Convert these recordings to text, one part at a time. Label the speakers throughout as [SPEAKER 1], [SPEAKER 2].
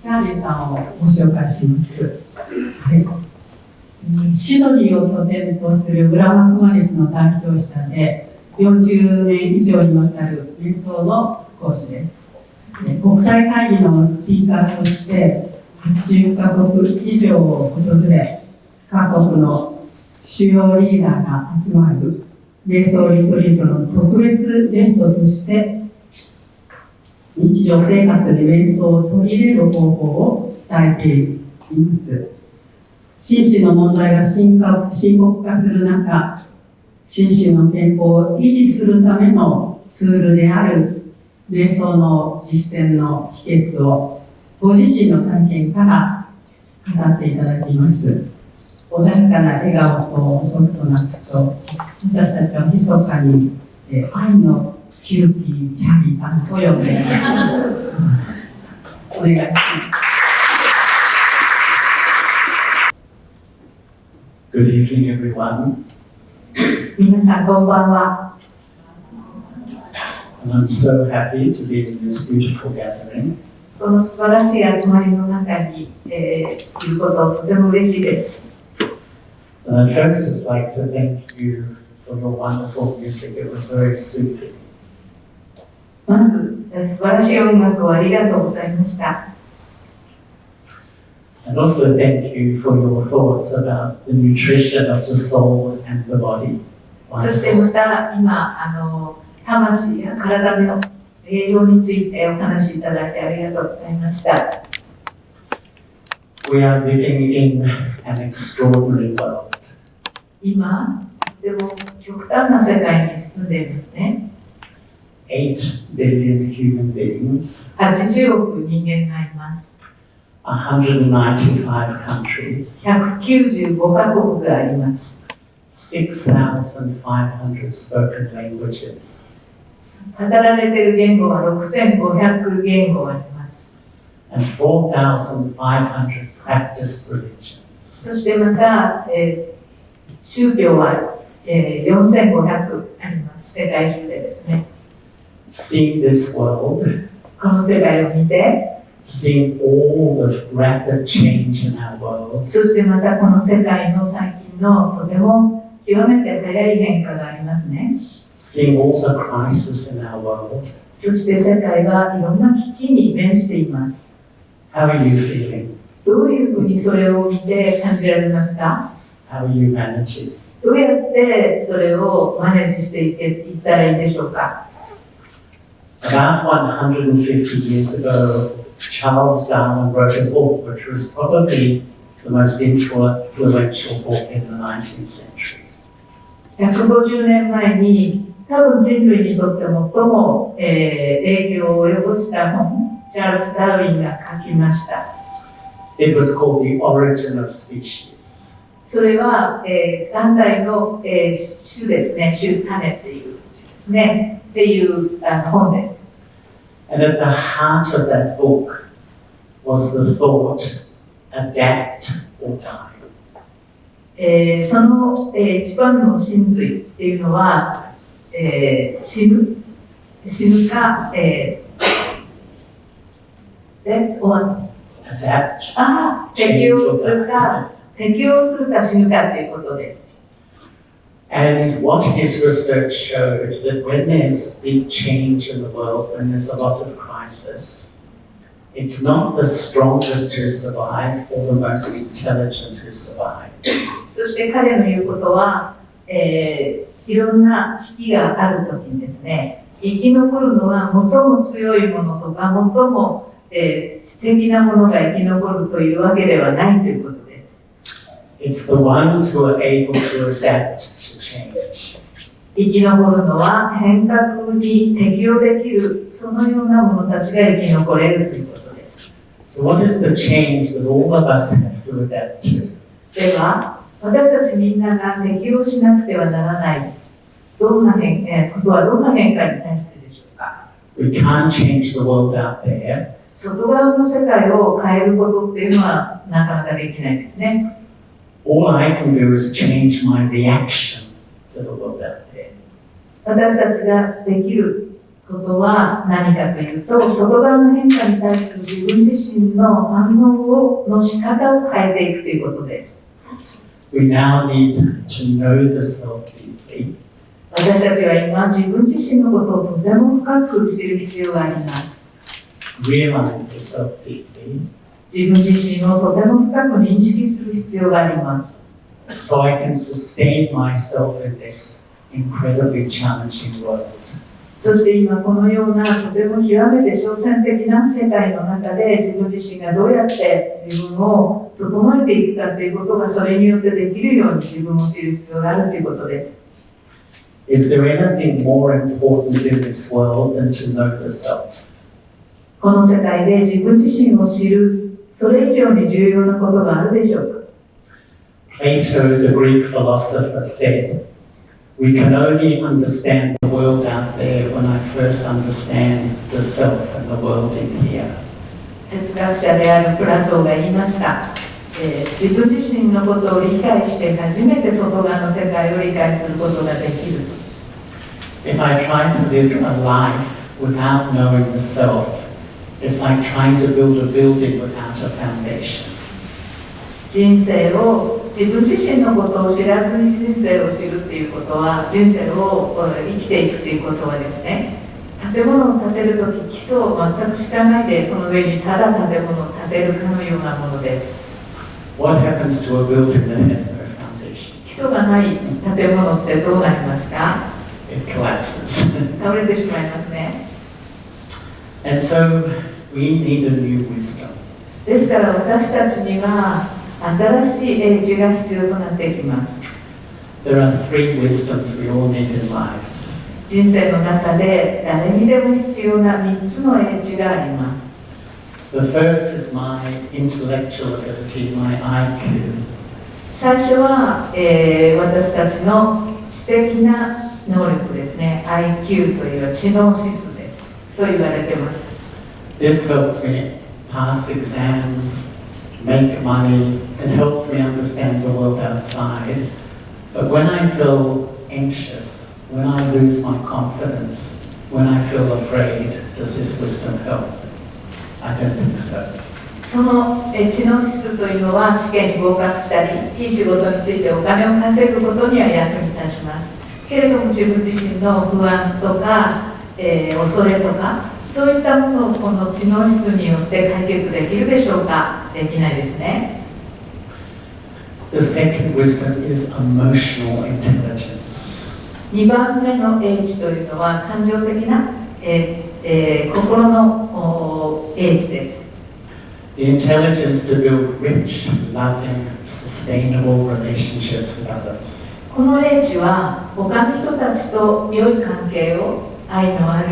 [SPEAKER 1] チャーリーさんをご紹介します。はい、シドニーを拠点とするブラーマ・クマリスの代表者で、40年以上にわたる瞑想の講師です。国際会議のスピーカーとして80カ国以上を訪れ、各国の主要リーダーが集まる瞑想リトリートの特別ゲストとして日常生活に瞑想を取り入れる方法を伝えています。心身の問題が深刻化する中、心身の健康を維持するためのツールである瞑想の実践の秘訣をご自身の体験から語っていただきます。穏やかな笑顔とソフトな口調、私たちは密かに愛のキューピーチャーリーさんと呼んでいます。お願いします。
[SPEAKER 2] Good evening, everyone.
[SPEAKER 1] 皆さんこんばんは。
[SPEAKER 2] And I'm so happy to be in this beautiful gathering.
[SPEAKER 1] この素晴らしい集まりの中にいることとても嬉しいです。
[SPEAKER 2] And I'd first just like to thank you for your wonderful music. It was very soothing.
[SPEAKER 1] まず素晴らしい音楽をありがとうございました。
[SPEAKER 2] And also thank you for your thoughts about the nutrition of the soul and the body.
[SPEAKER 1] そしてまた今魂や体の栄養についてお話しいただいてありがとうございました。
[SPEAKER 2] We are living in an extraordinary world.
[SPEAKER 1] 今、でも極端な世界に進んでいますね。
[SPEAKER 2] 8 billion human beings.
[SPEAKER 1] 80億人間がいます。
[SPEAKER 2] 195 countries.
[SPEAKER 1] 195カ国があります。
[SPEAKER 2] 6,500 spoken languages.
[SPEAKER 1] 語られている言語は6500言語あります。
[SPEAKER 2] And 4,500 practiced religions.
[SPEAKER 1] そしてまた、宗教は、4500あります。世界中でですね。
[SPEAKER 2] Seeing this world,
[SPEAKER 1] この世界を見て、
[SPEAKER 2] seeing all the rapid change in our world,
[SPEAKER 1] そしてまたこの世界の最近のとても極めて早い変化がありますね。
[SPEAKER 2] seeing all the crisis in our world,
[SPEAKER 1] そして世界はいろんな危機に面しています。
[SPEAKER 2] how are you feeling?
[SPEAKER 1] どういうふうにそれを見て感じられますか？
[SPEAKER 2] How are you managing?
[SPEAKER 1] どうやってそれをマネージしていったらいいでしょうか？
[SPEAKER 2] About 150 years ago, Charles Darwin wrote a book which was probably the most influential book in the 19th century.
[SPEAKER 1] 150年前に多分人類にとって最も、影響を及ぼした本、チャールズ・ダーウィンが書きました。
[SPEAKER 2] It was called The Origin of Species.
[SPEAKER 1] それは、元来の、種ですね、種っていう字ですね、っていう本です。
[SPEAKER 2] And at the heart of that book was the thought, adapt or die.
[SPEAKER 1] その、一番の真髄っていうのは、死ぬか、終わる。適応するか死ぬかということです。
[SPEAKER 2] And what his research showed that when there's big change in the world, when there's a lot of crisis, it's not the strongest who survive or the most intelligent who survive.
[SPEAKER 1] そして彼の言うことは、いろんな危機があるときにですね、生き残るのは最も強いものとか最も、素敵なものが生き残るというわけではないということです。
[SPEAKER 2] It's the ones who are able to adapt to change.
[SPEAKER 1] 生き残るのは変革に適応できるそのような者たちが生き残れるということです。
[SPEAKER 2] So what is the change that all of us have to adapt to?
[SPEAKER 1] では、私たちみんなが適応しなくてはならないことはどんな変化に対してでしょうか？
[SPEAKER 2] We can't change the world out there.
[SPEAKER 1] 外側の世界を変えることっていうのはなかなかできないですね。
[SPEAKER 2] All I can do is change my reaction to the world out there.
[SPEAKER 1] 私たちができることは何かというと、外側の変化に対する自分自身の反応の仕方を変えていくということです。
[SPEAKER 2] We now need to know the self deeply.
[SPEAKER 1] 私たちは今、自分自身のことをとても深く知る必要があります。
[SPEAKER 2] Realize the self deeply.
[SPEAKER 1] 自分自身をとても深く認識する必要があります。
[SPEAKER 2] So I can sustain myself in this incredibly challenging world.
[SPEAKER 1] そして今このようなとても極めて挑戦的な世界の中で自分自身がどうやって自分を整えていくかということがそれによってできるように自分を知る必要があるということです。
[SPEAKER 2] Is there anything more important in this world than to know the self?
[SPEAKER 1] この世界で自分自身を知る、それ以上に重要なことがあるでしょうか。
[SPEAKER 2] Plato, the Greek philosopher, said, "We can only understand the world out there when I first understand the self and the world in here."
[SPEAKER 1] 哲学者であるプラトンが言いました。自分自身のことを理解して初めて外側の世界を理解することができる。
[SPEAKER 2] If I try to live a life without knowing the self, it's like trying to build a building without a foundation.
[SPEAKER 1] 人生を自分自身のことを知らずに人生を知るっていうことは、人生を生きていくっていうことはですね、建物を建てるとき基礎を全く知らないでその上にただ建物を建てるかのようなものです。
[SPEAKER 2] What happens to a building that has no foundation?
[SPEAKER 1] 基礎がない建物ってどうなりますか？
[SPEAKER 2] It collapses.
[SPEAKER 1] 倒れてしまいますね。
[SPEAKER 2] And so we need a new wisdom.
[SPEAKER 1] ですから私たちには新しい英知が必要となってきます。
[SPEAKER 2] There are three wisdoms we all need in life.
[SPEAKER 1] 人生の中で誰にでも必要な3つの英知があります。
[SPEAKER 2] The first is my intellectual ability, my IQ.
[SPEAKER 1] 最初は、私たちの知的な能力ですね。IQ という知能指数ですと言われています。
[SPEAKER 2] This helps me pass exams, make money, it helps me understand the world outside. But when I feel anxious, when I lose my confidence, when I feel afraid, does this wisdom help? I don't think so.
[SPEAKER 1] その知能指数というのは試験に合格したり、いい仕事についてお金を稼ぐことには役に立ちます。けれども自分自身の不安とか、恐れとか、そういったものをこの知能指数によって解決できるでしょうか？できないですね。
[SPEAKER 2] The second wisdom is emotional intelligence.
[SPEAKER 1] 2番目の英知というのは感情的な、心の英知です。
[SPEAKER 2] The intelligence to build rich, loving, sustainable relationships with others.
[SPEAKER 1] この英知は他の人たちと良い関係を、愛のある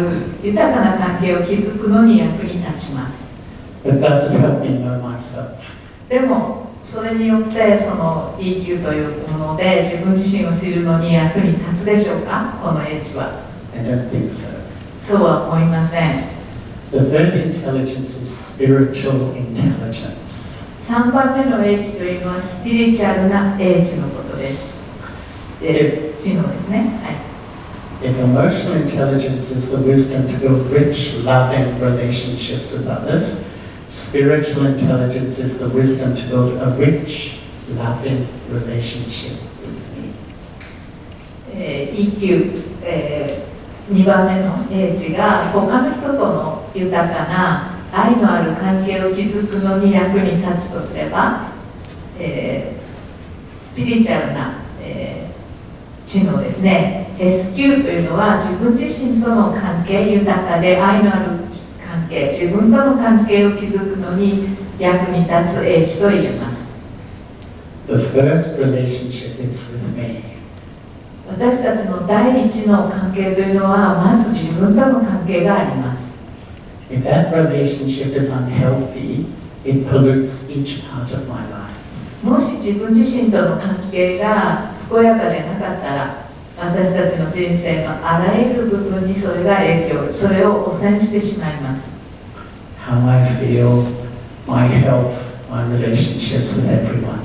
[SPEAKER 1] 豊かな関係を築くのに役に立ちます。
[SPEAKER 2] But does it help me know myself?
[SPEAKER 1] でもそれによってその EQ というもので自分自身を知るのに役に立つでしょうか？この英知は。
[SPEAKER 2] I don't think so.
[SPEAKER 1] そうは思いません。
[SPEAKER 2] The third intelligence is spiritual intelligence.
[SPEAKER 1] 3番目の英知というのはスピリチュアルな英知のことです。知能ですね。はい。
[SPEAKER 2] If emotional intelligence is the wisdom to build rich, loving relationships with others, spiritual intelligence is the wisdom to build a rich, loving relationship with me.
[SPEAKER 1] EQ、2番目の英知が他の人との豊かな愛のある関係を築くのに役に立つとすれば、スピリチュアルな、知能ですね。SQ というのは自分自身との関係、豊かで愛のある関係、自分との関係を築くのに役に立つ英知と言えます。
[SPEAKER 2] The first relationship is with me.
[SPEAKER 1] 私たちの第一の関係というのはまず自分との関係があります。
[SPEAKER 2] If that relationship is unhealthy, it pollutes each part of my life.
[SPEAKER 1] もし自分自身との関係が健やかでなかったら、私たちの人生のあらゆる部分にそれが影響、それを汚染してしまいます。
[SPEAKER 2] How I feel, my health, my relationships with everyone.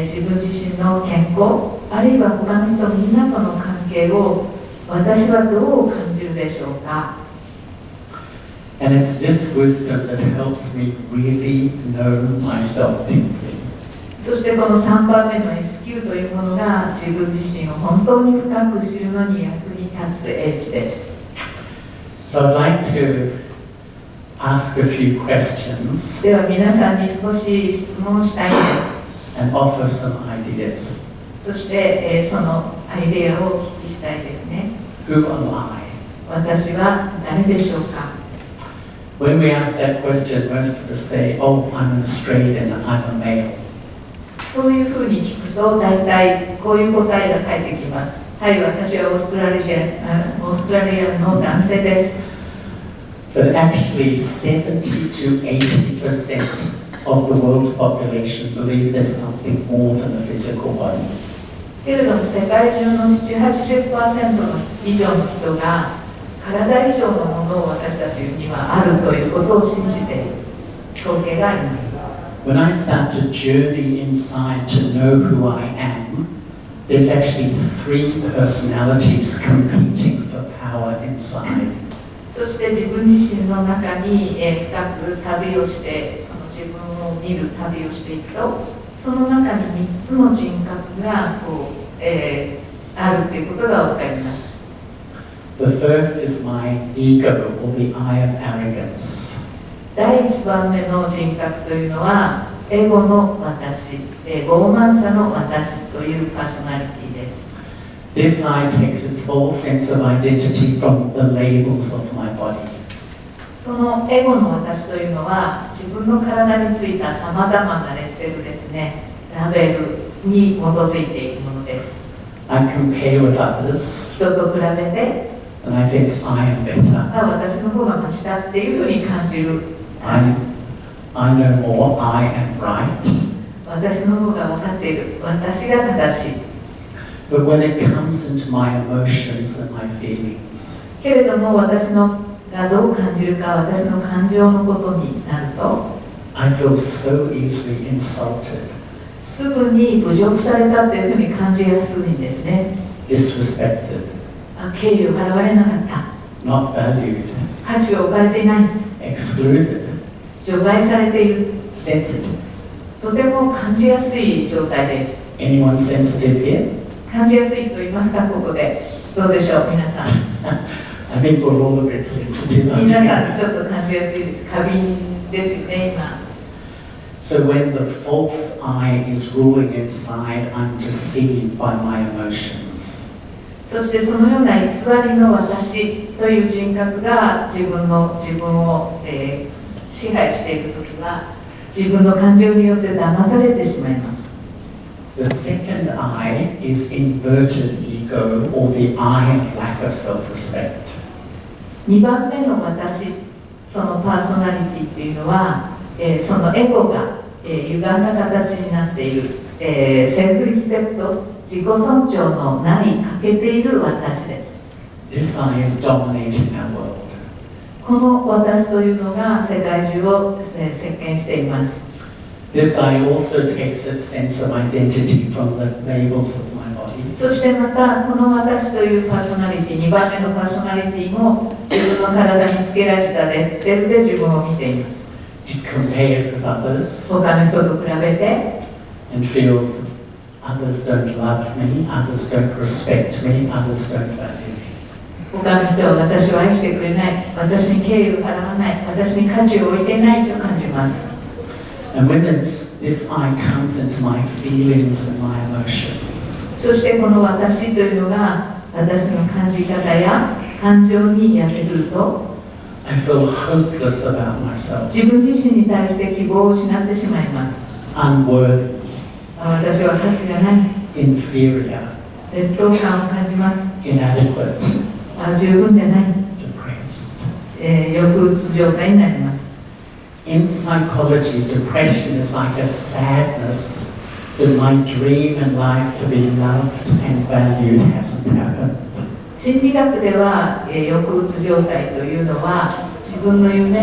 [SPEAKER 1] 自分自身の健康、あるいは他の人みんなとの関係を私はどう感じるでしょうか。
[SPEAKER 2] And it's this wisdom that helps me really know myself deeply.
[SPEAKER 1] そしてこの3番目の SQ というものが自分自身を本当に深く知るのに役に立つエッジです。
[SPEAKER 2] So I'd like to ask a few questions
[SPEAKER 1] では皆さんに少し質問したいです。
[SPEAKER 2] and offer some ideas.
[SPEAKER 1] そして、そのアイデアをお聞きしたいですね。
[SPEAKER 2] Who am I?
[SPEAKER 1] 私は誰でしょうか。
[SPEAKER 2] When we ask that question, most of us say, oh, I'm an Australian, I'm a male.
[SPEAKER 1] そういうふうに聞くと大体こういう答えが返ってきます。はい、私はオーストラリアの男性です。
[SPEAKER 2] But actually, 70 to 80% of the world's population believe there's something more than a physical body.
[SPEAKER 1] けれども世界中の 70-80% の以上の人が体以上のものを私たちにはあるということを信じている統計があります。
[SPEAKER 2] When I start to journey inside to know who I am, there's actually 3 personalities competing for power inside.
[SPEAKER 1] そして自分自身の中に深く旅をしてその自分を見る旅をしていくとその中に3つの人格があるということが分かります。
[SPEAKER 2] The first is my ego, or the I of arrogance.
[SPEAKER 1] 第1番目の人格というのはエゴの私、傲慢さの私というパーソナリティです。
[SPEAKER 2] This I takes its whole sense of identity from the labels of my body.
[SPEAKER 1] そのエゴの私というのは自分の体についたさまざまなレッテルですね、ラベルに基づいているものです。
[SPEAKER 2] I compare with others,
[SPEAKER 1] 人と比べて
[SPEAKER 2] and I think I am better.
[SPEAKER 1] 私の方がマシだっていうふうに感じる。
[SPEAKER 2] I know more, I am right.
[SPEAKER 1] 私の方が分かっている。私が正しい。
[SPEAKER 2] But when it comes into my emotions and my feelings,
[SPEAKER 1] けれども私のがどう感じるか私の感情のことになると
[SPEAKER 2] I feel so easily insulted,
[SPEAKER 1] すぐに侮辱されたっていうふうに感じやすいんですね。
[SPEAKER 2] disrespected,
[SPEAKER 1] 敬意を払われなかった。
[SPEAKER 2] not valued,
[SPEAKER 1] 価値が置かれていない。
[SPEAKER 2] excluded,
[SPEAKER 1] 除外されている。
[SPEAKER 2] sensitive.
[SPEAKER 1] とても感じやすい状態です。
[SPEAKER 2] Anyone sensitive here?
[SPEAKER 1] 感じやすい人いますかここで。どうでしょう皆さん。
[SPEAKER 2] I think we're all a bit sensitive.
[SPEAKER 1] 皆さんちょっと感じやすいです。過敏ですよね今。
[SPEAKER 2] So when the false I is ruling inside, I'm deceived by my emotions.
[SPEAKER 1] そしてそのような偽りの私という人格が自分を、支配しているときは自分の感情によって騙されてしまいます。
[SPEAKER 2] The second I is inverted ego, or the I of lack of self-respect.
[SPEAKER 1] 2番目の私、そのパーソナリティっていうのは、そのエゴが、歪んだ形になっている、セルフリスペクト、自己尊重のない欠けている私です。
[SPEAKER 2] This I is dominating our world.
[SPEAKER 1] この私というのが世界中を、席巻しています。
[SPEAKER 2] This I also takes its sense of identity from the labels of my body.
[SPEAKER 1] そしてまたこの私というパーソナリティ、2番目のパーソナリティも自分の体につけられたレッテルで自分を見ています。
[SPEAKER 2] It compares with others
[SPEAKER 1] 他の人と比べて
[SPEAKER 2] and feels others don't love me, others don't respect me, others don't value me.
[SPEAKER 1] 他の人は私を愛してくれない、私に敬意を払わない、私に価値を置いてないと感じます。
[SPEAKER 2] And when this I comes into my feelings and my emotions,
[SPEAKER 1] そしてこの私というのが私の感じ方や感情にやってくると
[SPEAKER 2] I feel hopeless about myself,
[SPEAKER 1] 自分自身に対して希望を失ってしまいます。
[SPEAKER 2] unworthy,
[SPEAKER 1] 私は価値がない、
[SPEAKER 2] inferior,
[SPEAKER 1] 劣等感を感じます。
[SPEAKER 2] inadequate,
[SPEAKER 1] 十分じゃない、
[SPEAKER 2] depressed.
[SPEAKER 1] 抑うつ状態になります。
[SPEAKER 2] In psychology, depression is like a sadness that my dream in life to be loved and valued hasn't happened.
[SPEAKER 1] 心理学では、抑うつ状態というのは自分の夢、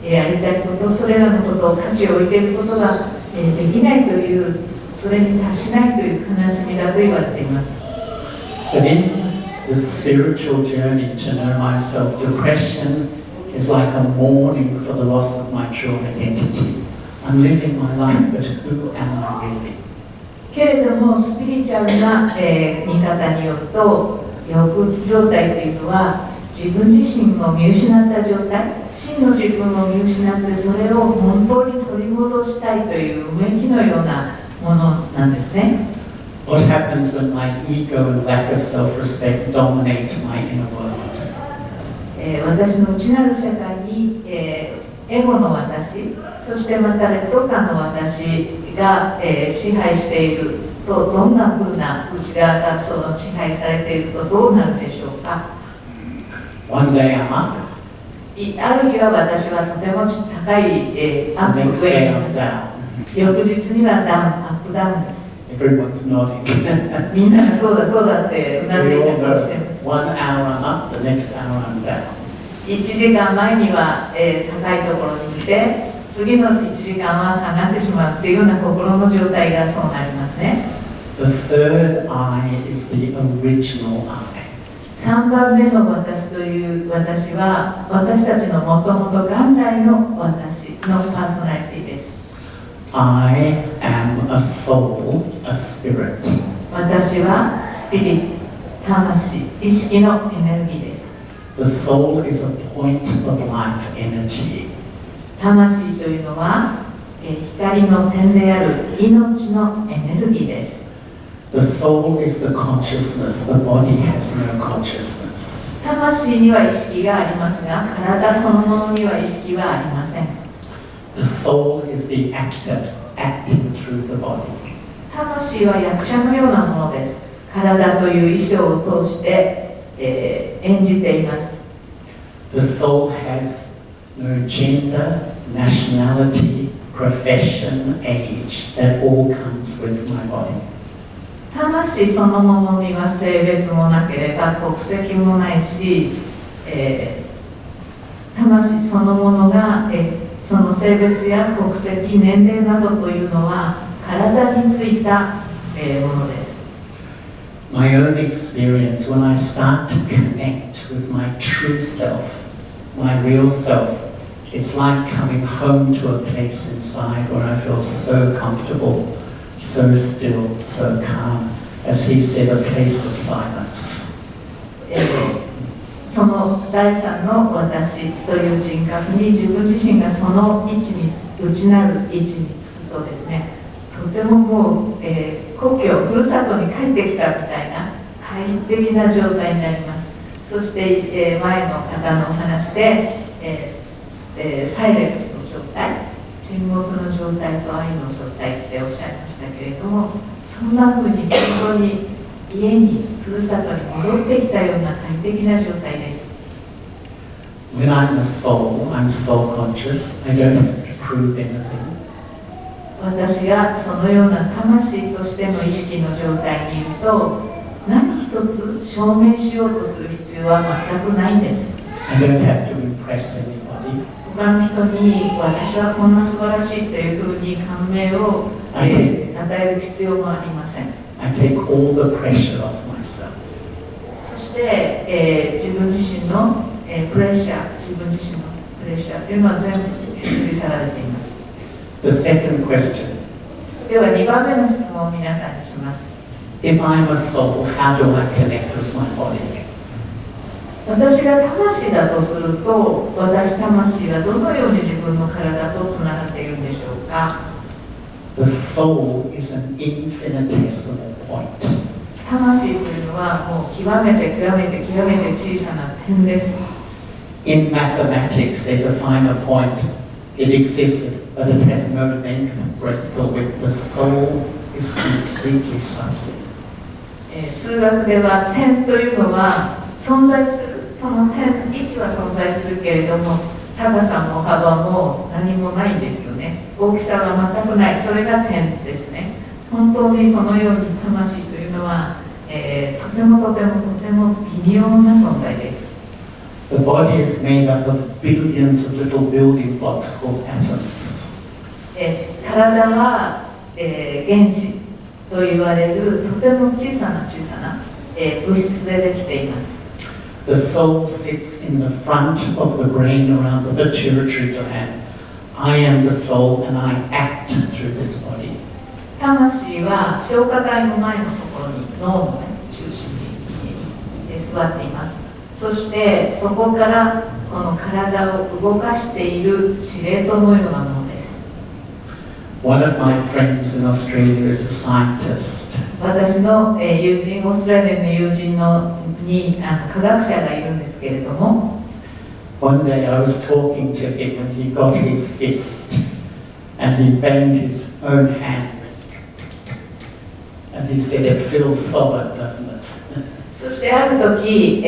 [SPEAKER 1] やりたいこと、それらのことを価値を置いていることが、できないという、それに達しないという悲しみだと言われています。
[SPEAKER 2] But in the spiritual journey to know myself. Depression is like a mourning for the loss of my true identity. I'm living my life, but who am I really?
[SPEAKER 3] けれどもスピリチュアルな、見方によると抑うつ状態というのは自分自身を見失った状態、真の自分を見失ってそれを本当に取り戻したいといううめきのようなものなんですね。
[SPEAKER 2] What happens when my ego and lack of self-respect dominate my inner world?
[SPEAKER 3] 私の内なる世界に、エゴの私、そしてまた劣等感の私が、支配しているとどんな風な内側がその支配されているとどうなるでしょうか。
[SPEAKER 2] One day I'm up,
[SPEAKER 3] ある日は私はとても高い、アッ
[SPEAKER 2] the
[SPEAKER 3] プ
[SPEAKER 2] next
[SPEAKER 3] 上
[SPEAKER 2] day
[SPEAKER 3] にい
[SPEAKER 2] I'm
[SPEAKER 3] ます。
[SPEAKER 2] down.
[SPEAKER 3] 翌日にはダウン、アップダウンです。
[SPEAKER 2] Everyone's nodding.
[SPEAKER 3] みんながそうだそうだってうなず
[SPEAKER 2] We
[SPEAKER 3] い
[SPEAKER 2] all
[SPEAKER 3] て顔しています。
[SPEAKER 2] know 1 hour I'm up, the next hour I'm down.
[SPEAKER 3] 1時間前には、高いところにいて、次の1時間は下がってしまうっていうような心の状態がそうなりますね。
[SPEAKER 2] The third eye is the original eye.
[SPEAKER 3] 3番目の私という私は私たちのもともと元来の私のパーソナリティです。
[SPEAKER 2] I am a soul, a spirit.
[SPEAKER 3] 私はスピリット、魂、意識のエネルギーです。
[SPEAKER 2] The soul is a point of life energy.
[SPEAKER 3] 魂というのは、光の点である命のエネルギーです。
[SPEAKER 2] The soul is the consciousness, the body has no consciousness.
[SPEAKER 3] 魂には意識がありますが、体そのものには意識はありません。
[SPEAKER 2] The soul is the actor acting through the body.
[SPEAKER 3] 魂は役者のようなものです。体という衣装を通して、演じています。
[SPEAKER 2] The soul has no gender, nationality, profession, age. That all comes with my body.
[SPEAKER 3] 魂そのものには性別もなければ国籍もないし、魂そのものが、その性別や国籍、年齢などというのは体についた、ものです。
[SPEAKER 2] My own experience when I start to connect with my true self, my real self, it's like coming home to a place inside where I feel so comfortable, so still, so calm. As he said, a place of silence.
[SPEAKER 3] その第三の私という人格に自分自身がその位置に内なる位置につくとですね、とてももう、故郷ふるさとに帰ってきたみたいな快適な状態になります。そして、前の方のお話で、サイレンスの状態、沈黙の状態と愛の状態っておっしゃいましたけれども、そんな風に本当に家にふるさとに戻ってきたような快適な状態です。
[SPEAKER 2] When I'm a soul, I'm soul conscious. I don't have to prove anything.
[SPEAKER 3] 私がそのような魂としての意識の状態にいると、何一つ証明しようとする必要は全くないんです。
[SPEAKER 2] I don't have to impress anybody.
[SPEAKER 3] 他の人に私はこんな素晴らしいというふうに感銘を、与える必要もありません。
[SPEAKER 2] I take all the pressure off myself.
[SPEAKER 3] そして、自分自身の、プレッシャー、自分自身のプレッシャーというのは全部振り去られています。
[SPEAKER 2] The second question,
[SPEAKER 3] では2番目の質問を皆さんにします。
[SPEAKER 2] if I'm a soul, how do I connect with my body?
[SPEAKER 3] 私が魂だとすると、私魂はどのように自分の体とつながっているんでしょうか。
[SPEAKER 2] The soul is an infinitesimal point.
[SPEAKER 3] 魂というのはもう極めて極めて極めて小さな点です。
[SPEAKER 2] In mathematics, they define a point. It exists, but it has no length, breadth, or width. The soul is completely silent.
[SPEAKER 3] 数学では点というのは存在する、その点、位置は存在するけれども、高さも幅も何もないんですよね。大きさは全くない、それが点ですね。本当にそのように魂というのは、とてもとてもとても微妙な存在です。
[SPEAKER 2] The body is made up of billions of little building blocks called atoms.
[SPEAKER 3] 体は、原子と言われるとても小さな小さな、物質でできています。
[SPEAKER 2] The soul sits in the front of the brain around the pituitary gland. I am the soul and I act through this body.
[SPEAKER 3] 魂は消化体の前のところに脳の、中心に座っています。そしてそこからこの体を動かしている司令塔のようなものです。
[SPEAKER 2] One of my friends in Australia is a scientist.
[SPEAKER 3] 私の友人、オーストラリアの友人に科学者がいるんですけれども、
[SPEAKER 2] One day I was talking to him and he got his fist and he banged his own hand and he said, "It feels solid, doesn't it?"
[SPEAKER 3] そしてある時、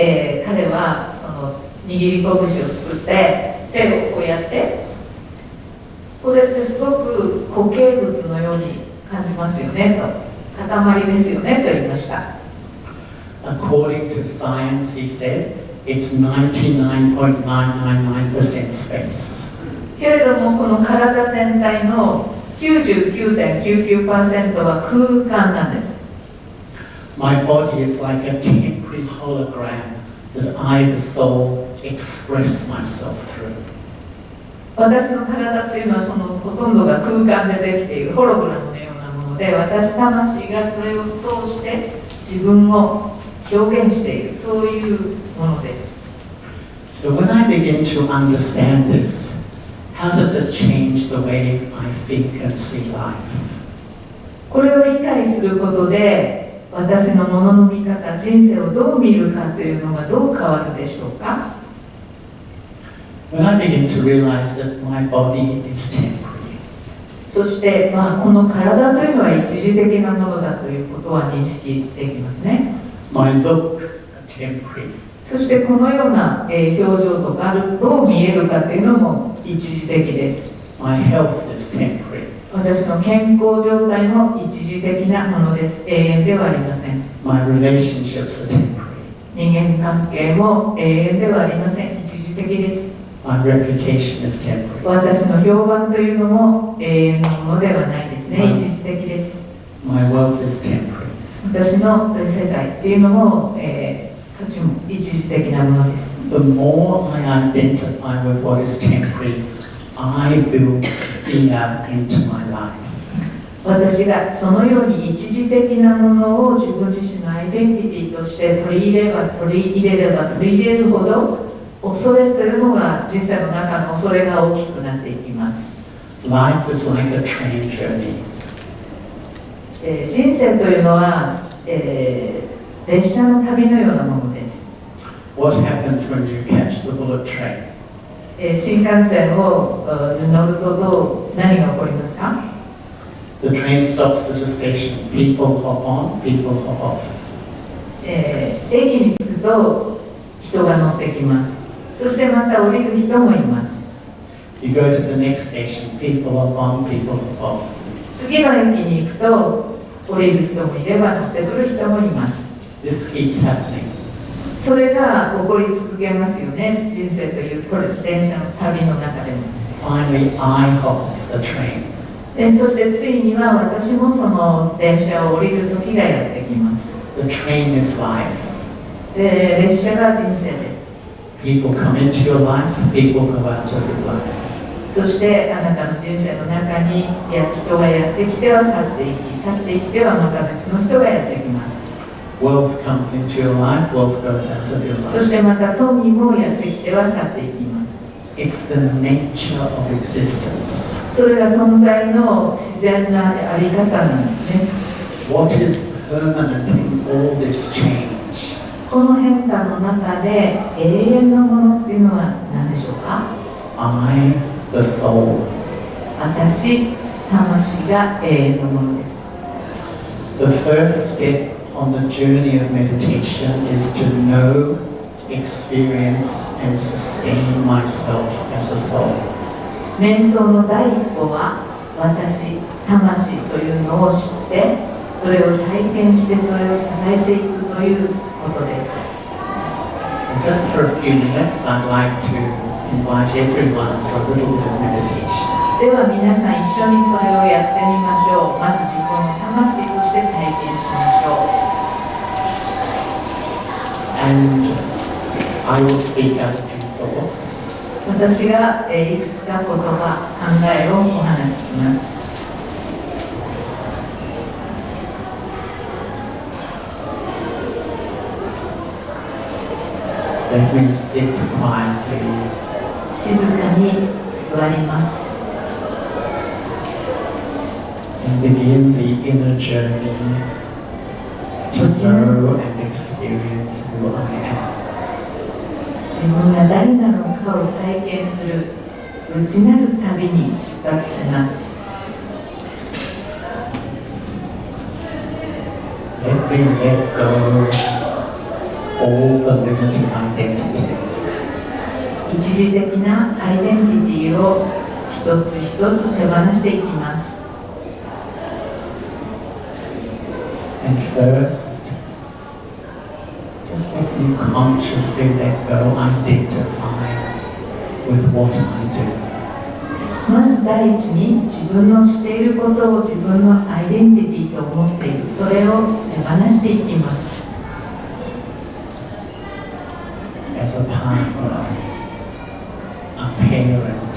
[SPEAKER 3] 彼はその握り拳を作って手をこうやって、これってすごく固形物のように感じますよねと、塊ですよねと言いました。
[SPEAKER 2] According to science, he said, it's 99.999% space.
[SPEAKER 3] けれどもこの体全体の 99.99% は空間なんです。
[SPEAKER 2] My body is like a temporary hologram that I, the soul, express myself through.
[SPEAKER 3] 私の体っていうのはそのほとんどが空間でできているホログラムのようなもので、私魂がそれを通して自分を表現している、そういうものです。
[SPEAKER 2] So when I begin to understand this, how does it change the way I think and see life?
[SPEAKER 3] これを理解することで、私のものの見方、人生をどう見るかというのがどう変わるでしょうか。
[SPEAKER 2] When I begin to realize that my body is temporary,
[SPEAKER 3] そして、この体というのは一時的なものだということは認識できますね。
[SPEAKER 2] my looks are temporary,
[SPEAKER 3] そしてこのような表情とかどう見えるかというのも一時的です。
[SPEAKER 2] my health is temporary,
[SPEAKER 3] 私の健康状態も一時的なものです。永遠ではありません。
[SPEAKER 2] my relationships are temporary,
[SPEAKER 3] 人間関係も永遠ではありません。一時的です。
[SPEAKER 2] my reputation is temporary,
[SPEAKER 3] 私の評判というのも永遠のものではないですね。一時的です。
[SPEAKER 2] my wealth is temporary.
[SPEAKER 3] 私の世界っていうのも、価値も一時的なものです。
[SPEAKER 2] The more I identify with what is temporary, I build fear into my life.
[SPEAKER 3] 私がそのように一時的なものを自分自身のアイデンティティとして取り入れれば取り入れるほど恐れというのが人生の中の恐れが大きくなっていきます。
[SPEAKER 2] Life is like a train journey.
[SPEAKER 3] 人生というのは、列車の旅のようなものです。
[SPEAKER 2] What happens when you catch the bullet train?
[SPEAKER 3] 新幹線を乗ると何が起こりますか？
[SPEAKER 2] The train stops at a station. People hop on, people hop off.
[SPEAKER 3] 駅に着くと人が乗ってきます。そしてまた降りる人もいます。
[SPEAKER 2] You go to the next station. People hop on, people hop off.
[SPEAKER 3] 次の駅に行くと降りる人もいれば乗ってくる人もいます。
[SPEAKER 2] This keeps happening.
[SPEAKER 3] それが起こり続けますよね。人生という電車の旅の中でも。
[SPEAKER 2] Finally, I hop off the train.
[SPEAKER 3] そしてついには私もその電車を降りる時がやってきます。
[SPEAKER 2] The train is life.
[SPEAKER 3] 列車が人生です。
[SPEAKER 2] People come into your life, people go out of your life.
[SPEAKER 3] そしてあなたの人生の中に人がやってきては去っていき、去っていってはまた別の人がやってきます。
[SPEAKER 2] Wealth comes into your life, wealth goes out of your
[SPEAKER 3] そ
[SPEAKER 2] life.
[SPEAKER 3] してまた富もやってきては去っていきます。
[SPEAKER 2] It's the nature of existence.
[SPEAKER 3] それが存在の自然なあり方なんですね。
[SPEAKER 2] What is permanent in all this change?
[SPEAKER 3] この変化の中で永遠のものっていうのは何でしょうか？
[SPEAKER 2] I, the soul.
[SPEAKER 3] 私、魂が永遠のものです。
[SPEAKER 2] The first step on the journey of meditation is to know, experience, and sustain myself as a soul.
[SPEAKER 3] 瞑想の第一歩は私、魂というのを知ってそれを体験してそれを支えていくということです。
[SPEAKER 2] And just for a few minutes, I'd like to invite everyone for a little bit of meditation.
[SPEAKER 3] では皆さん一緒にそれをやってみましょう。まず自分の魂として体験しましょう。
[SPEAKER 2] And I will speak out a few thoughts.
[SPEAKER 3] 私がいくつか言葉、考えをお話しします。
[SPEAKER 2] Let me sit quietly.
[SPEAKER 3] 静かに座ります。
[SPEAKER 2] And begin the inner journey to know and experience who I am.
[SPEAKER 3] 自分が誰なのかを体験する内なる旅に出発します。
[SPEAKER 2] Let me let go all the limiting identities.
[SPEAKER 3] 一時的なアイデンティティを一つ一つ手放していきます。
[SPEAKER 2] And first, just let me consciously let go, identify with what I do.
[SPEAKER 3] まず第一に自分のしていることを自分のアイデンティティと思っている、それを手放していきます。
[SPEAKER 2] As a partner, a parent,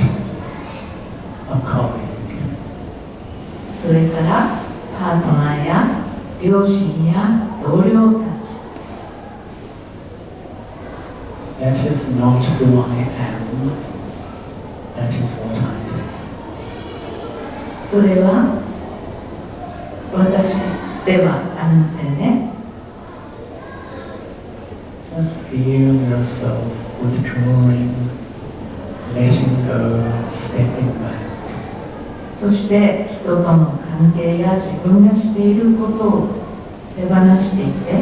[SPEAKER 2] a colleague.
[SPEAKER 3] それからパートナーや両親や同僚たち。
[SPEAKER 2] That is not who I am. That is what I do.
[SPEAKER 3] それは私ではありませんね。
[SPEAKER 2] Just feel yourself withdrawing, letting go, stepping back.
[SPEAKER 3] そして人との関係や自分がしていることを手放していって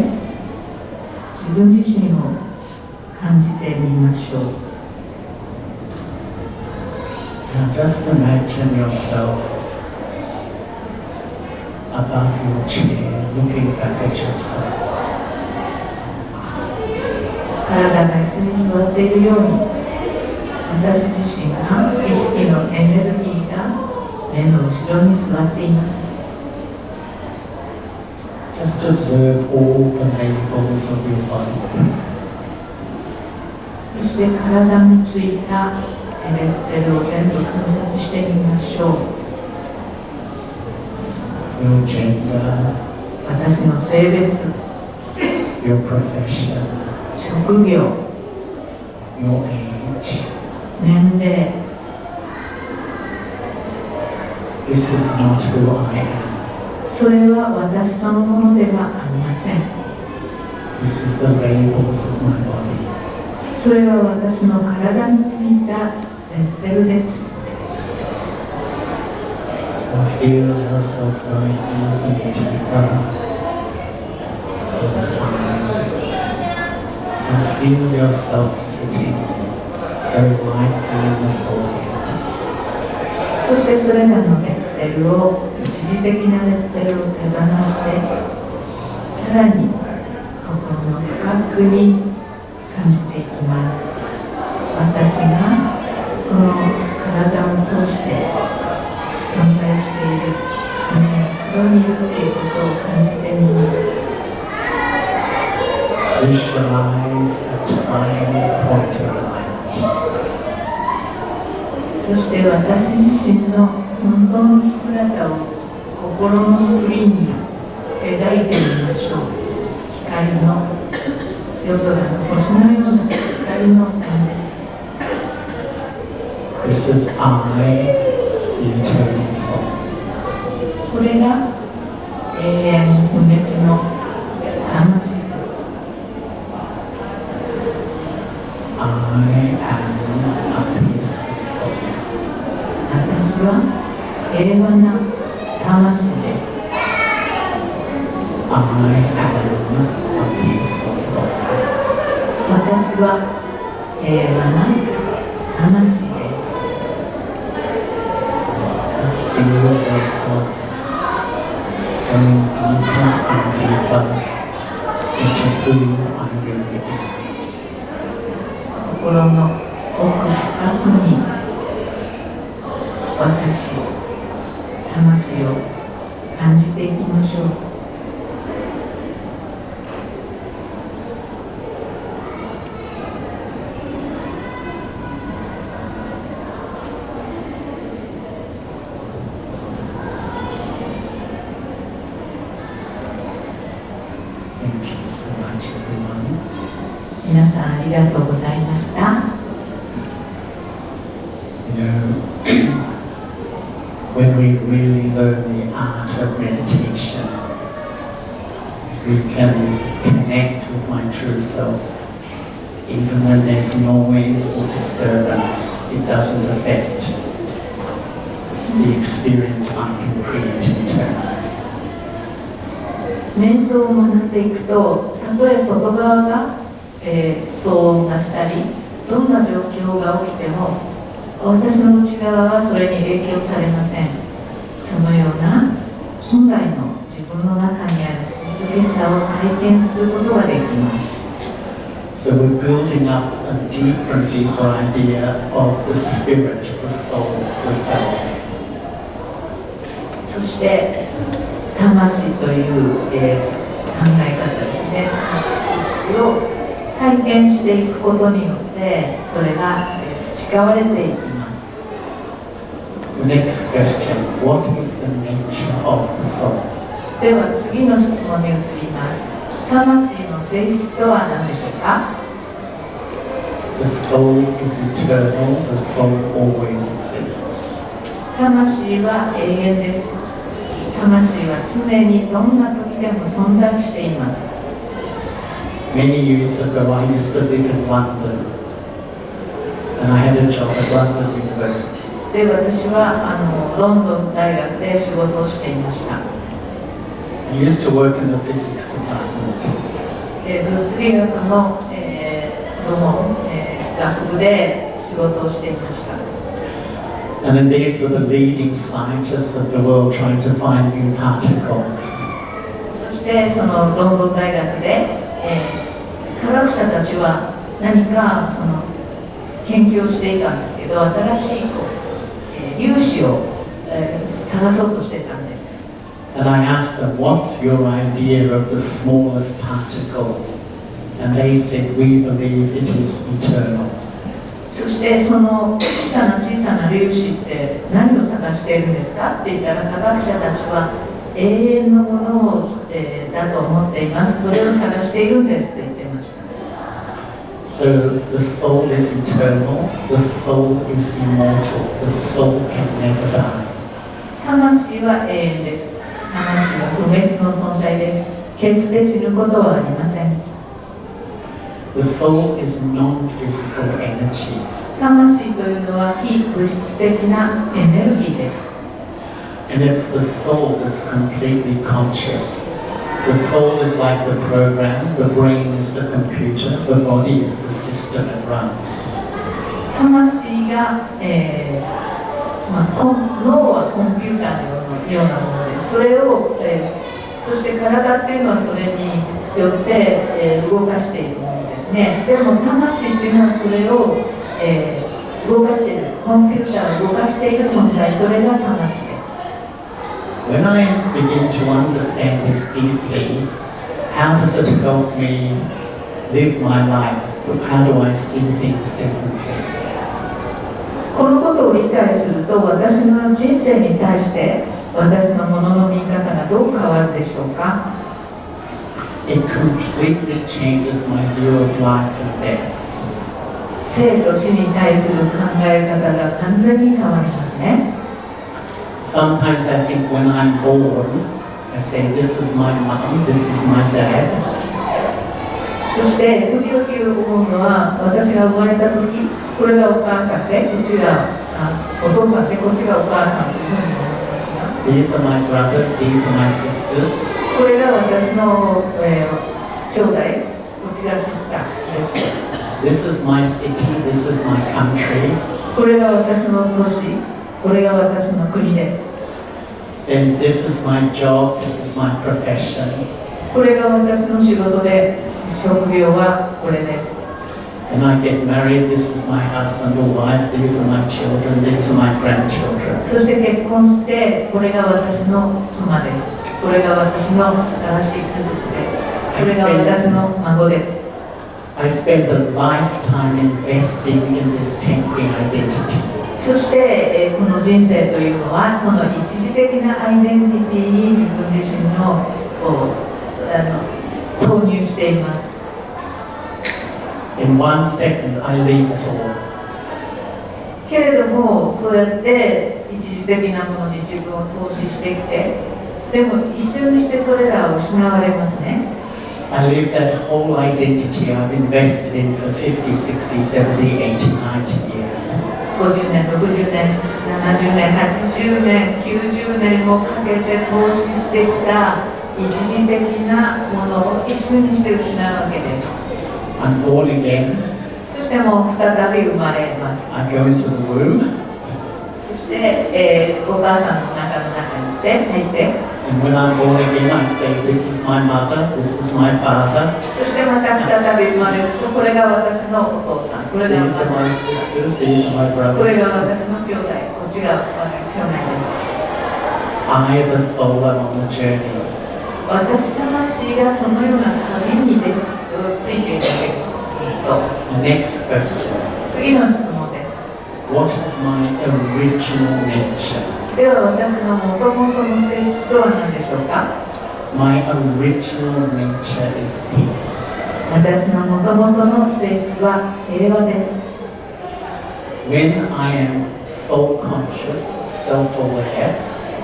[SPEAKER 3] 自分自身を感じてみましょう。
[SPEAKER 2] Now just imagine yourself above your chair, looking back at yourself.
[SPEAKER 3] 体が椅子に座っているように私自身が意識のエネルギーが目の後ろに座っています。
[SPEAKER 2] Just observe all the labels of your body.
[SPEAKER 3] そして体についたレッテルを全部観察してみましょう。
[SPEAKER 2] Your gender,
[SPEAKER 3] 私の性別、
[SPEAKER 2] your profession,
[SPEAKER 3] 職業、
[SPEAKER 2] your age.
[SPEAKER 3] 年齢。
[SPEAKER 2] This is not who I am.
[SPEAKER 3] それは私そのものではありません。
[SPEAKER 2] This is the labels of my body.
[SPEAKER 3] それは私の体についたレッテルです。
[SPEAKER 2] Feel yourself going even deeper inside. And feel yourself sitting so lightly in the forehead.
[SPEAKER 3] そしてそれらのレッテルを一時的なレッテルを手放してさらに心の深くに感じていきます。私がこの体を通して存在している目の後ろにいるということを感じてみます。
[SPEAKER 2] Visualize a tiny point of light.
[SPEAKER 3] そして私自身の本当の姿を心のスクリーンに描いてみましょう。光の夜空の星のような光の点です。
[SPEAKER 2] This is I, the eternal soul.
[SPEAKER 3] これが永遠不滅の魂です。
[SPEAKER 2] I am a peaceful soul.
[SPEAKER 3] 私は平和な魂です。
[SPEAKER 2] I am a peaceful soul.
[SPEAKER 3] 私は平和な魂です。
[SPEAKER 2] Just feel yourself going deeper and deeper into who I really am.
[SPEAKER 3] 心の奥深くに私、魂を感じていきましょう。
[SPEAKER 2] much, everyone.
[SPEAKER 3] 皆さんありがとうございました。
[SPEAKER 2] You know, when we really learn the art of meditation, we can connect with my true self. Even when there's noise or disturbance, it doesn't affect the experience I can create internally.
[SPEAKER 3] 瞑想を学んでいくと、たとえ外側が、騒音がしたり、どんな状況が起きても、私の内側はそれに影響されません。そのような本来の自分の中にある静けさを体験することができます。
[SPEAKER 2] So we're building up a deeper and deeper idea of the spirit, the soul, the self.
[SPEAKER 3] そして魂という、考え方ですね、知識を体験していくことによってそれが培われていきます。
[SPEAKER 2] The next question, what is the nature of the soul?
[SPEAKER 3] では次の質問に移ります。魂の性質とは何でしょうか？
[SPEAKER 2] The soul is eternal, the soul always exists.
[SPEAKER 3] 魂は永遠です。魂は常にどんな時でも存在しています。
[SPEAKER 2] Many years ago, I used to live in London, and I had a job at London University.
[SPEAKER 3] で、私はロンドン大学で仕事をしていました。
[SPEAKER 2] I used to work in the physics department.
[SPEAKER 3] 物理学の、部門、学部で仕事をしていました。
[SPEAKER 2] And then these were the leading scientists of the world trying to find new particles.
[SPEAKER 3] そしてそのロンドン大学で、科学者たちは何かその研究をしていたんですけど、新しい粒子を、探そうとしてたんです。
[SPEAKER 2] And I asked them, what's your idea of the smallest particle? And they said, we believe it is eternal.
[SPEAKER 3] そしてその小さな粒子って何を探しているんですかって言ったら、科学者たちは永遠のものを、だと思っています。それを探しているんですと言ってました。
[SPEAKER 2] So the soul is eternal, the soul is immortal, the soul can never die.
[SPEAKER 3] 魂は永遠です。魂は不滅の存在です。決して死ぬことはありません。
[SPEAKER 2] The soul is non-physical energy.
[SPEAKER 3] 魂というのは非物質的なエネルギーです。
[SPEAKER 2] And it's the soul that's completely conscious. The soul is like the program, the brain is the computer, the body is the system it runs.
[SPEAKER 3] 魂が、脳はコンピューターのようなものです。それを、そして体っていうのはそれによって、動かしているものですね。でも魂っていうのはそれを、動かしている、コンピューターを動かしている存在、それが魂です。
[SPEAKER 2] When I begin to understand this deeply, how does it help me live my life? How do I see things differently?
[SPEAKER 3] このことを理解すると、私の人生に対して私のものの見方がどう変わるでしょうか？
[SPEAKER 2] It completely changes my view of life and death.
[SPEAKER 3] 生と死に対する考え方が完全に変わりますね。
[SPEAKER 2] Sometimes I think when I'm born, I say, this is my mom, this is my dad.
[SPEAKER 3] そして時々思うのは、私が生まれた時、これがお母さんで、こっちがお父さんで、こっちがお母さんというふうに思いますが、
[SPEAKER 2] These are my brothers, these are my sisters.
[SPEAKER 3] これが私の、兄弟、こっちがシスターです。
[SPEAKER 2] This is my city, this is my country.
[SPEAKER 3] これが私の都市、これが私の国です。
[SPEAKER 2] And this is my job, this is my profession.
[SPEAKER 3] これが私の仕事で、職業はこれです。
[SPEAKER 2] And I get married, this is my husband or wife, these are my children, these are my grandchildren.
[SPEAKER 3] そして結婚して、これが私の妻です。これが私の新しい家族です。これが私の孫です。
[SPEAKER 2] I spend a lifetime investing in this temporary identity.
[SPEAKER 3] そして、この人生というのは、その一時的なアイデンティティに自分自身の投入しています。
[SPEAKER 2] In 1 second, I leave it all.
[SPEAKER 3] けれどもそうやって一時的なものに自分を投資してきて、でも一瞬にしてそれらを失われますね。
[SPEAKER 2] I leave that whole identity I've invested in for 50, 60, 70, 80, 90 years.
[SPEAKER 3] 50年、60年、70年、80年、90年をかけて投資してきた一時的なものを一瞬にして失うわけです。
[SPEAKER 2] I'm born again.
[SPEAKER 3] そしてもう再び生まれます。
[SPEAKER 2] I go into the womb.
[SPEAKER 3] そして、お母さんの中に入って、
[SPEAKER 2] And when I'm born again, I say, this is my mother, this is my father.
[SPEAKER 3] そしてまた再び生まれると、これが私のお父さん、これが
[SPEAKER 2] These are my sisters, these are my
[SPEAKER 3] これ
[SPEAKER 2] brothers.
[SPEAKER 3] が私の兄弟、こっちが私の兄弟です。
[SPEAKER 2] I, the soul, am on the journey.
[SPEAKER 3] 私魂がそのような旅についているわけです。
[SPEAKER 2] The next question.
[SPEAKER 3] 次の質問です。
[SPEAKER 2] What is my original nature?
[SPEAKER 3] では私のもともとの性質とは何でしょうか？
[SPEAKER 2] My original nature is peace.
[SPEAKER 3] 私のもともとの性質は平和です。
[SPEAKER 2] When I am soul conscious, self-aware,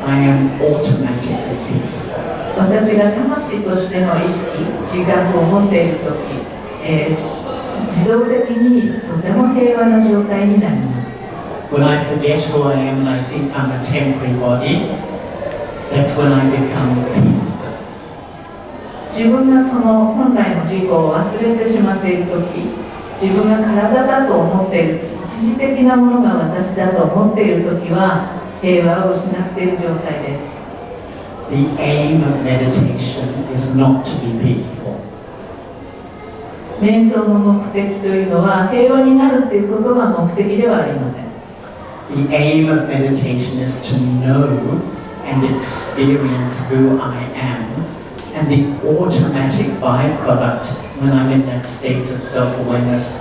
[SPEAKER 2] I am automatically peaceful.
[SPEAKER 3] 私が魂としての意識、自覚を持っているとき、自動的にとても平和な状態になります。
[SPEAKER 2] When I forget who I am and I think I'm a temporary body, that's when I become peaceless.
[SPEAKER 3] 自分がその本来の自己を忘れてしまっているとき、自分が体だと思っている、一時的なものが私だと思っているときは、平和を失っている状態です。
[SPEAKER 2] The aim of meditation is not to be peaceful.
[SPEAKER 3] 瞑想の目的というのは平和になるということが目的ではありません。
[SPEAKER 2] The aim of meditation is to know and experience who I am, and the automatic byproduct when I'm in that state of self-awareness,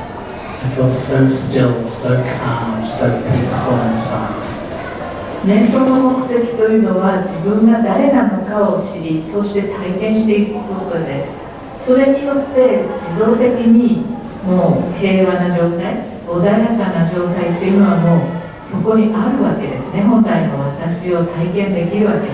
[SPEAKER 2] I feel so still, so calm, so peaceful inside.
[SPEAKER 3] 瞑想の目的というのは自分が誰なのかを知り、そして体験していくことです。それによって自動的にもう平和な状態、穏やかな状態っていうのはもうそこにあるわけですね。本来の私を体験できるわけで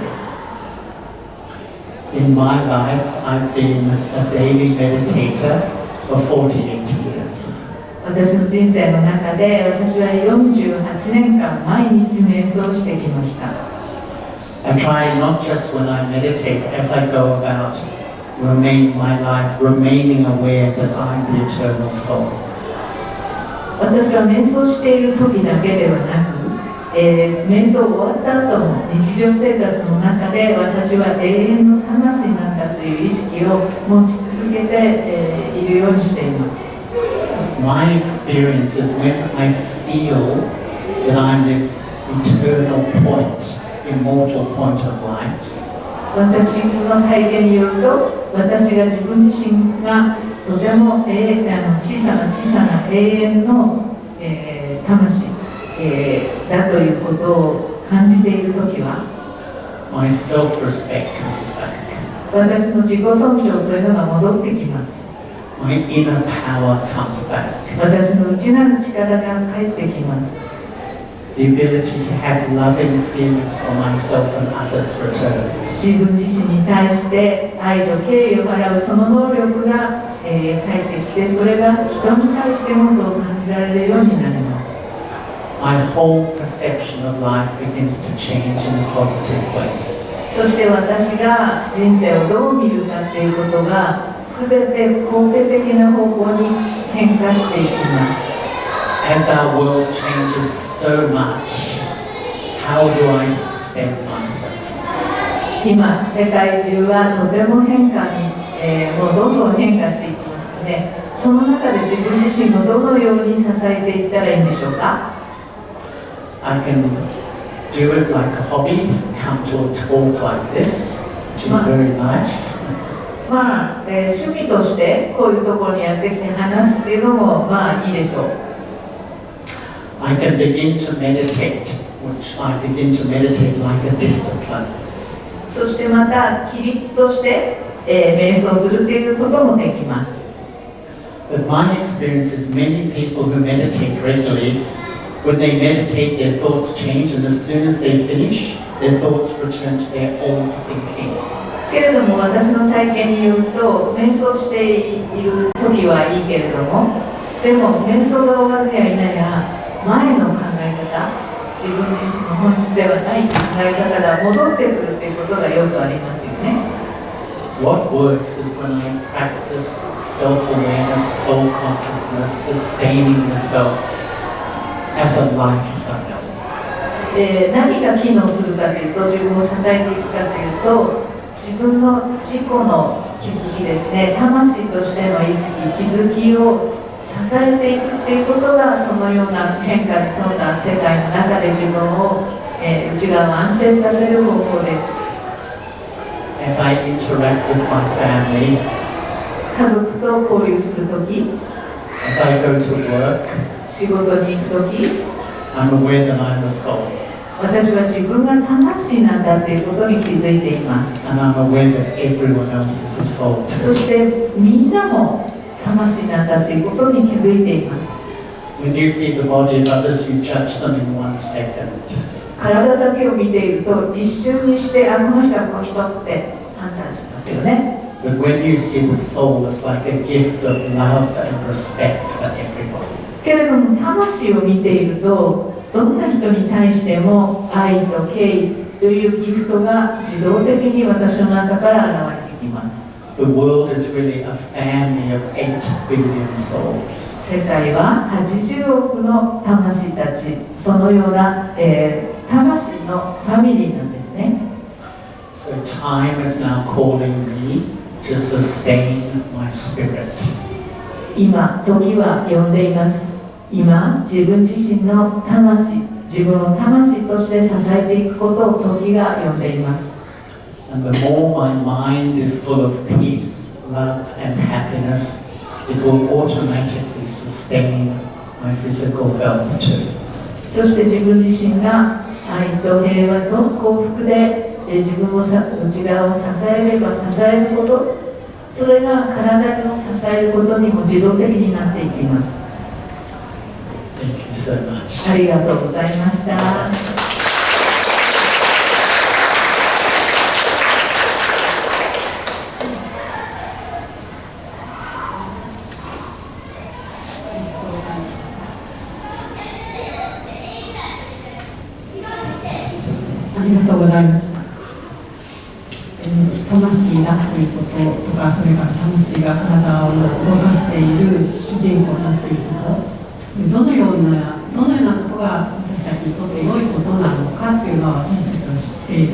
[SPEAKER 3] す。
[SPEAKER 2] In my life, I've been a daily meditator for 48 years.
[SPEAKER 3] 私の人生の中で私は48年間毎日瞑想してきました。
[SPEAKER 2] I try not just when I meditate, as I go about my life, remaining aware that I'm the eternal soul.
[SPEAKER 3] 私は瞑想している時だけではなく、瞑想終わった後も日常生活の中で私は永遠の魂なんだという意識を持ち続けて、いるようにしています。
[SPEAKER 2] My experience is when I feel that I'm this eternal point, immortal point of light.
[SPEAKER 3] 私の体験によると、私が自分自身がとても、小さな永遠の、魂、だということを感じているときは、
[SPEAKER 2] My self-respect comes back.
[SPEAKER 3] 私の自己尊重というのが戻ってきます。
[SPEAKER 2] My inner power comes back.
[SPEAKER 3] 私の内なる力が返ってきます。
[SPEAKER 2] The ability to have loving feelings for myself and others returns.
[SPEAKER 3] 自分自身に対して愛と敬意を払うその能力が、返ってきて、それが人に対してもそう感じられるようになります。
[SPEAKER 2] My whole perception of life begins to change in a positive way.
[SPEAKER 3] そして私が人生をどう見るかということが全て肯定的な方向に変化していきます。
[SPEAKER 2] As our world changes so much, how do I sustain myself?
[SPEAKER 3] 今、世界中はとても変化に、もうどんどん変化していきますので、その中で自分自身をどのように支えていったらいいんでしょうか？
[SPEAKER 2] I can do it like a hobby, come to a talk like this, which is very nice.
[SPEAKER 3] 趣味としてこういうところにやってきて話すっていうのもいいでしょう。
[SPEAKER 2] I can begin to meditate, which I begin to meditate like a discipline.
[SPEAKER 3] そしてまた規律として、瞑想するっていうこともできます。
[SPEAKER 2] But my experience is many people who meditate regularly, when they meditate, their thoughts change, and as soon as they finish, their thoughts return to their old thinking.
[SPEAKER 3] けれども私の体験によると瞑想している時はいいけれどもでも瞑想が終わるやいなや前の考え方自分自身の本質ではない考え方が戻ってくるということがよくありますよね。
[SPEAKER 2] What works is when I practice self-awareness, soul consciousness, sustaining the self as a lifestyle.
[SPEAKER 3] 何が機能するかというと自分を支えていくかというと自分の自己の気づきですね魂としての意識気づきを支えていくということがそのような変化に富んだ世界の中で自分を、内側を安定させる方法です。
[SPEAKER 2] As I interact with my family,
[SPEAKER 3] 家族と交流するとき
[SPEAKER 2] as I go to work,
[SPEAKER 3] 仕事に行くとき
[SPEAKER 2] I'm aware that I'm a soul.
[SPEAKER 3] 私は自分が魂なんだということに気づいています。
[SPEAKER 2] And I'm aware that everyone else is a soul
[SPEAKER 3] そ
[SPEAKER 2] too.
[SPEAKER 3] してみんなも魂なんだということに気づいています。
[SPEAKER 2] When you see the body of others, you judge them in 1 second.
[SPEAKER 3] 体だけを見ていると一瞬にしてこの人はこの人って判断しますよね。
[SPEAKER 2] But when you see the soul, it's like a gift of love and respect for everybody.
[SPEAKER 3] けれども魂を見ているとどんな人に対しても愛と敬意というギフトが自動的に私の中から現れてきます。
[SPEAKER 2] The world is really a family of 8 billion souls.
[SPEAKER 3] 世界は80億の魂たちそのような、魂のファミリーなんですね。
[SPEAKER 2] So time is now calling me to sustain my spirit.
[SPEAKER 3] 今時は呼んでいます。今自分自身の魂自分を魂として支えていくことを時が呼んでいます。
[SPEAKER 2] And the more my mind is full of peace, love, and happiness, it will automatically sustain my physical health too.
[SPEAKER 3] そして自分自身が愛と平和と幸福で自分を内側を支えれば支えることそれが体を支えることにも自動的になっていきます。
[SPEAKER 2] Thank you so much.
[SPEAKER 3] ありがとうございました。
[SPEAKER 1] ありがとうございました。魂だということとか、それから魂が体を動かしている主人公だということ、どのようなことが私たちにとって良いことなのかというのは私たちは知っている。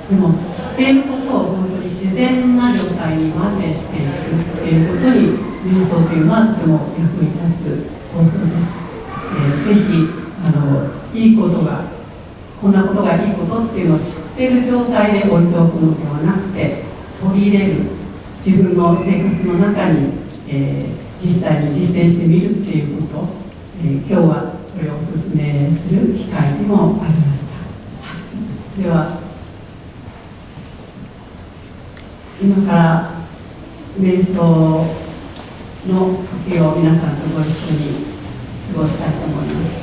[SPEAKER 1] でも知っていることを本当に自然な状態にまでしていくということに瞑想というのはとても役に立つ方法です。ぜひいいことがこんなことがいいことっていうのを知っている状態で置いておくのではなくて取り入れる自分の生活の中に、実際に実践してみるっていうこと、今日はそれをお勧めする機会にもありました。では今から瞑想の時を皆さんとご一緒に過ごしたいと思います。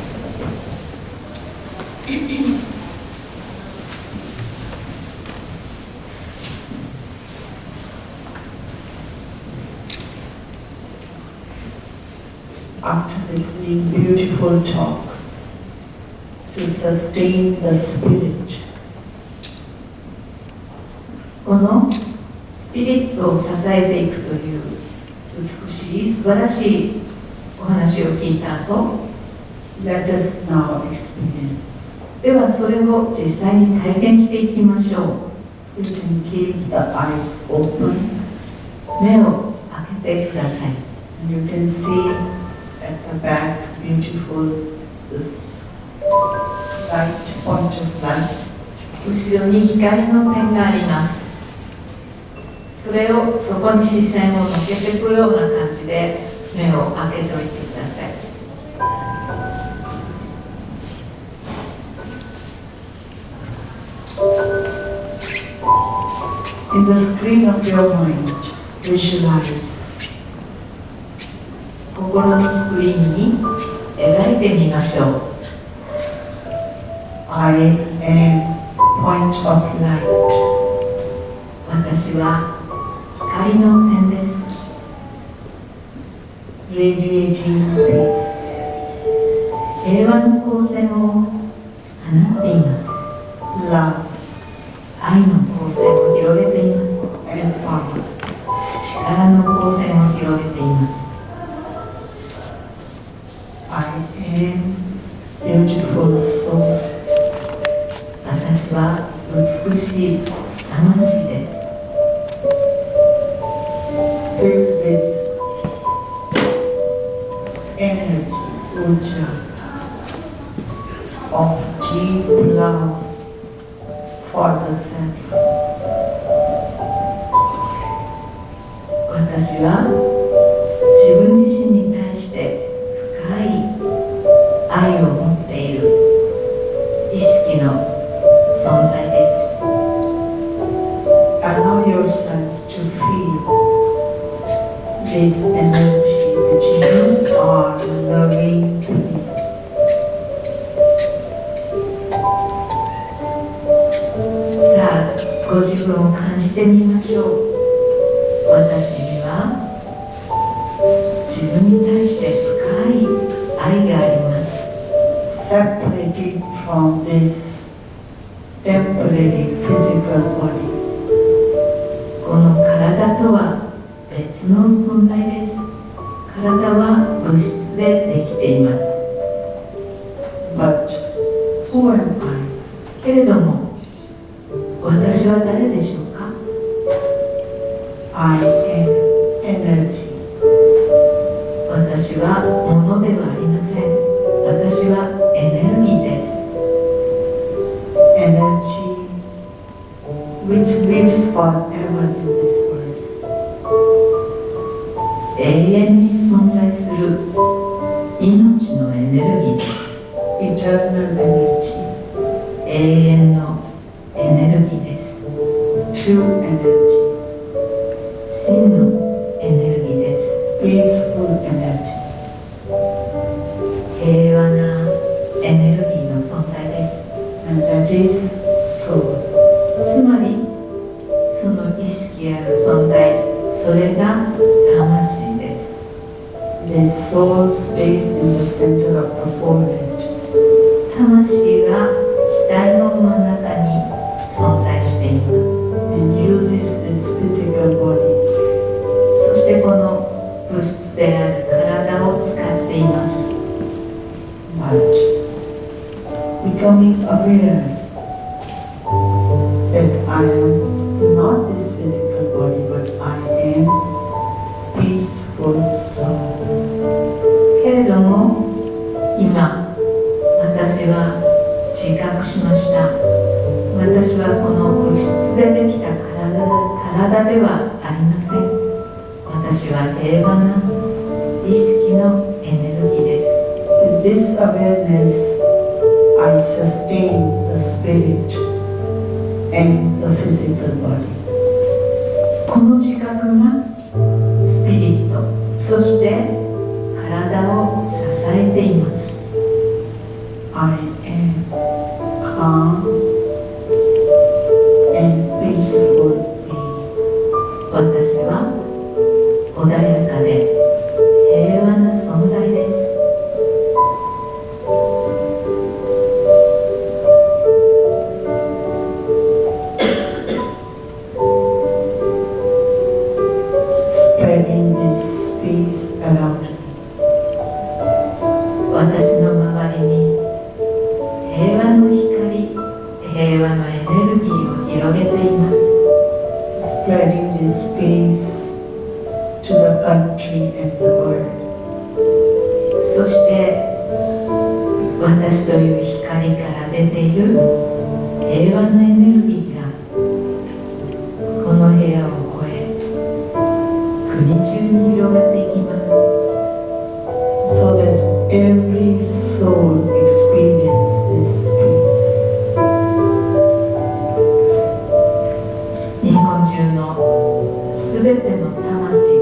[SPEAKER 4] After listening beautiful talk to sustain the spirit.
[SPEAKER 3] このスピリットを支えていくという美しい素晴らしいお話を聞いた後
[SPEAKER 4] Let us now experience.
[SPEAKER 3] ではそれを実際に体験していきましょう。
[SPEAKER 4] You can keep the eyes open
[SPEAKER 3] 目を開けてください。
[SPEAKER 4] and you can see at the back beautiful this light point of light.
[SPEAKER 3] 後ろに光の点があります。それをそこに視線を向けていくような感じで目を開けておいてください。
[SPEAKER 4] In the screen of your mind, visualize
[SPEAKER 3] 心のスクリーンに描いてみましょう。
[SPEAKER 4] I am point of light.
[SPEAKER 3] 私は光の点です。
[SPEAKER 4] Radiating peace.
[SPEAKER 3] 平和の光線を放っています。
[SPEAKER 4] Love
[SPEAKER 3] 愛の光線を広げています。
[SPEAKER 4] and power.
[SPEAKER 3] 力の光線を広げています。
[SPEAKER 4] I am beautiful soul.
[SPEAKER 3] 私は美しい魂です。
[SPEAKER 4] Filled with energy, ujja, of deep love for the self.
[SPEAKER 3] 私は自分自身に対して深い愛を持っている意識の存在です。
[SPEAKER 4] Allow yourself to feel this energy which you are loving to be.
[SPEAKER 3] さあ、ご自分を感じてみましょう。私には自分に対して深い愛があります。
[SPEAKER 4] Separated from this temporary physical body.
[SPEAKER 3] この体とは別の存在です。体は物質でできています。
[SPEAKER 4] But who am I?
[SPEAKER 3] けれども、私は誰でしょうか？
[SPEAKER 4] I am energy.
[SPEAKER 3] 私は物ではありません。私はエネルギーです。
[SPEAKER 4] Energy which lives forever in this world.
[SPEAKER 3] 永遠に存在する命のエネルギーです。
[SPEAKER 4] Eternal energy.
[SPEAKER 3] 永遠のエネルギーです。
[SPEAKER 4] True energy.
[SPEAKER 3] 真のエネルギーです。
[SPEAKER 4] Peaceful energy.
[SPEAKER 3] 平和なエネルギーの存在です。
[SPEAKER 4] And that is soul.
[SPEAKER 3] つまり、その意識ある存在、それが魂です。
[SPEAKER 4] The soul stays in the center of the forehead.
[SPEAKER 3] 魂が額の真ん中に存在しています。
[SPEAKER 4] And uses this physical body.
[SPEAKER 3] そしてこの物質である体を使っています。
[SPEAKER 4] But becoming aware that I am not this physical body, but I am peaceful soul.
[SPEAKER 3] けれども、今、私は自覚しました。私はこの物質でできた体ではありません。私は平和な意識のエネルギーです。
[SPEAKER 4] With this awareness, I sustain the spirit and the physical body.
[SPEAKER 3] この自覚がスピリット、そして体を支えています。
[SPEAKER 4] I am calm and peaceful being.
[SPEAKER 3] 私は穏やかで平和な存在です。
[SPEAKER 4] Spreading this peace around me.
[SPEAKER 3] 私の周りに平和の光、平和のエネルギーを広げています。
[SPEAKER 4] Spreading this peace to the country and the world.
[SPEAKER 3] そして私という光から出ている平和のエネルギーがこの部屋を越え国中に広がっていきます。
[SPEAKER 4] So that every soul experiences this peace.
[SPEAKER 3] 日本中のすべての魂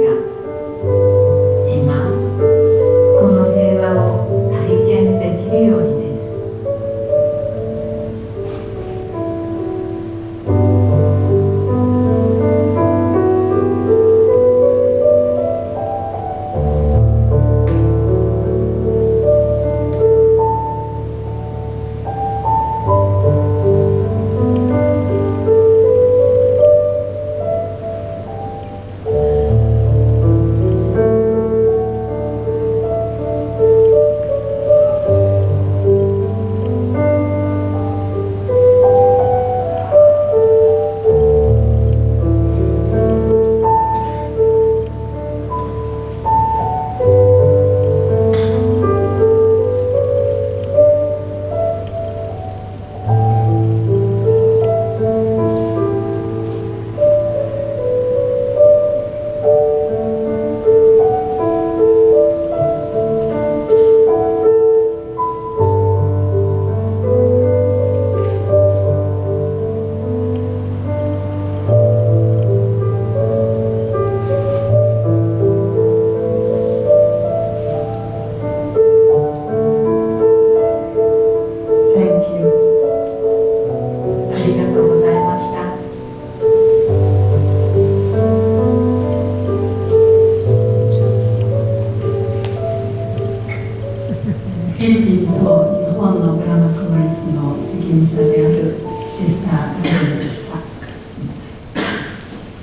[SPEAKER 3] が今
[SPEAKER 1] フィリピンと日本のブラーマクマリスの責任者であるシスター